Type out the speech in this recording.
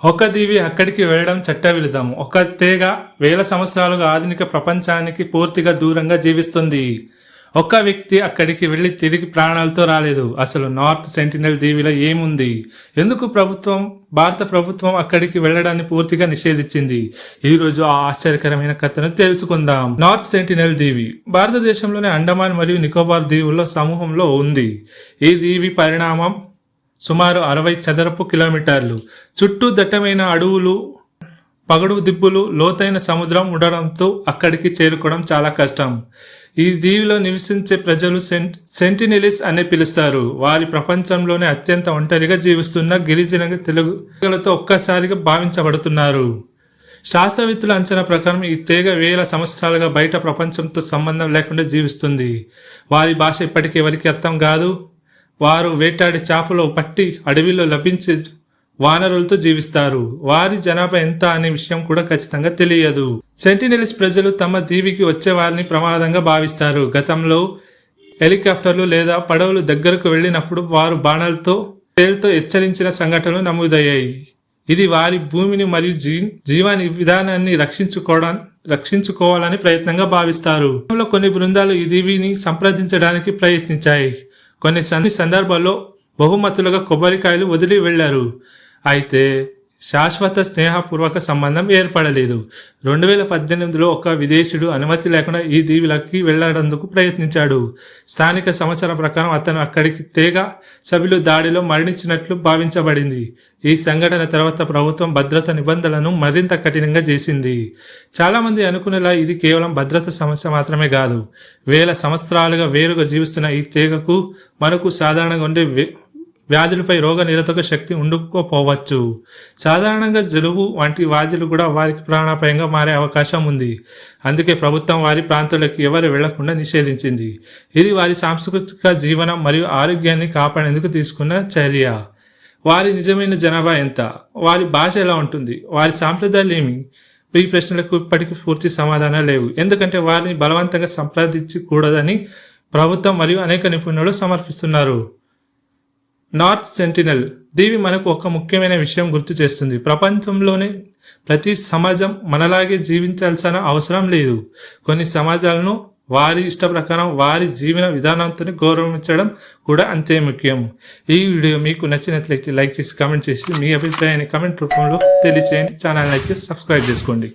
ఒక దీవి అక్కడికి వెళ్ళడం చట్టవిరుద్ధం. ఒక తీగ వేల సంవత్సరాలుగా ఆధునిక ప్రపంచానికి పూర్తిగా దూరంగా జీవిస్తుంది. ఒక వ్యక్తి అక్కడికి వెళ్ళి తిరిగి ప్రాణాలతో రాలేదు. అసలు నార్త్ సెంటినల్ దీవిలో ఏముంది? ఎందుకు భారత ప్రభుత్వం అక్కడికి వెళ్ళడాన్ని పూర్తిగా నిషేధించింది? ఈ రోజు ఆ ఆశ్చర్యకరమైన కథను తెలుసుకుందాం. నార్త్ సెంటినల్ దీవి భారతదేశంలోని అండమాన్ మరియు నికోబార్ దీవుల్లో సమూహంలో ఉంది. ఈ దీవి పరిణామం సుమారు 60 చదరపు కిలోమీటర్లు. చుట్టూ దట్టమైన అడవులు, పగడు దిబ్బులు, లోతైన సముద్రం ఉండడంతో అక్కడికి చేరుకోవడం చాలా కష్టం. ఈ దీవిలో నివసించే ప్రజలు సెంటినెలిస్ అనే పిలుస్తారు. వారి ప్రపంచంలోనే అత్యంత ఒంటరిగా జీవిస్తున్న గిరిజన తెలుగులతో ఒక్కసారిగా భావించబడుతున్నారు. శాస్త్రవేత్తల అంచనా ప్రకారం ఈ తీగ వేల సంవత్సరాలుగా బయట ప్రపంచంతో సంబంధం లేకుండా జీవిస్తుంది. వారి భాష ఇప్పటికీ ఎవరికి అర్థం కాదు. వారు వేటాడి చేపలు పట్టి అడవిలో లభించే వానరులతో జీవిస్తారు. వారి జనాభా ఎంత అనే విషయం కూడా ఖచ్చితంగా తెలియదు. సెంటినెలిస్ ప్రజలు తమ దీవికి వచ్చే వారిని ప్రమాదంగా భావిస్తారు. గతంలో హెలికాప్టర్లు లేదా పడవలు దగ్గరకు వెళ్ళినప్పుడు వారు బాణాలతో పేరుతో హెచ్చరించిన సంఘటనలు నమోదయ్యాయి. ఇది వారి భూమిని మరియు జీవాని విధానాన్ని రక్షించుకోవాలని ప్రయత్నంగా భావిస్తారు. కొన్ని బృందాలు ఈ దీవిని సంప్రదించడానికి ప్రయత్నించాయి. కొన్ని సందర్భాల్లో బహుమతులుగా కొబ్బరికాయలు వదిలి వెళ్లారు. అయితే శాశ్వత స్నేహపూర్వక సంబంధం ఏర్పడలేదు. 2018లో ఒక విదేశీయుడు అనుమతి లేకుండా ఈ దీవులకి వెళ్లడందుకు ప్రయత్నించాడు. స్థానిక సమాచారం ప్రకారం అతను అక్కడికి తీగ సభ్యులు దాడిలో మరణించినట్లు భావించబడింది. ఈ సంఘటన తర్వాత ప్రభుత్వం భద్రతా నిబంధనలను మరింత కఠినంగా చేసింది. చాలా మంది అనుకునేలా ఇది కేవలం భద్రత సమస్య మాత్రమే కాదు. వేల సంవత్సరాలుగా వేరుగా జీవిస్తున్న ఈ తీగకు మనకు సాధారణంగా ఉండే వ్యాధులపై రోగ నిరోధక శక్తి ఉండకపోవచ్చు. సాధారణంగా జలుబు వంటి వ్యాధులు కూడా వారికి ప్రాణాపాయంగా మారే అవకాశం ఉంది. అందుకే ప్రభుత్వం వారి ప్రాంతాలకు ఎవరు వెళ్లకుండా నిషేధించింది. ఇది వారి సాంస్కృతిక జీవనం మరియు ఆరోగ్యాన్ని కాపాడేందుకు తీసుకున్న చర్య. వారి నిజమైన జనాభా ఎంత? వారి భాష ఎలా ఉంటుంది? వారి సాంప్రదాయాలు ఏమి? ఈ ప్రశ్నలకు ఇప్పటికీ పూర్తి సమాధానాలు లేవు. ఎందుకంటే వారిని బలవంతంగా సంప్రదించకూడదని ప్రభుత్వం మరియు అనేక నిపుణులు సమర్పిస్తున్నారు. నార్త్ సెంటినల్ దీవి మనకు ఒక ముఖ్యమైన విషయం గుర్తు చేస్తుంది. ప్రపంచంలోనే ప్రతి సమాజం మనలాగే జీవించాల్సిన అవసరం లేదు. కొన్ని సమాజాలను వారి ఇష్ట ప్రకారం వారి జీవన విధానంతో గౌరవించడం కూడా అంతే ముఖ్యం. ఈ వీడియో మీకు నచ్చినట్లయితే లైక్ చేసి కామెంట్ చేసి మీ అభిప్రాయాన్ని కామెంట్ రూపంలో తెలియచేయండి. ఛానల్ లైక్ చేసి సబ్స్క్రైబ్ చేసుకోండి.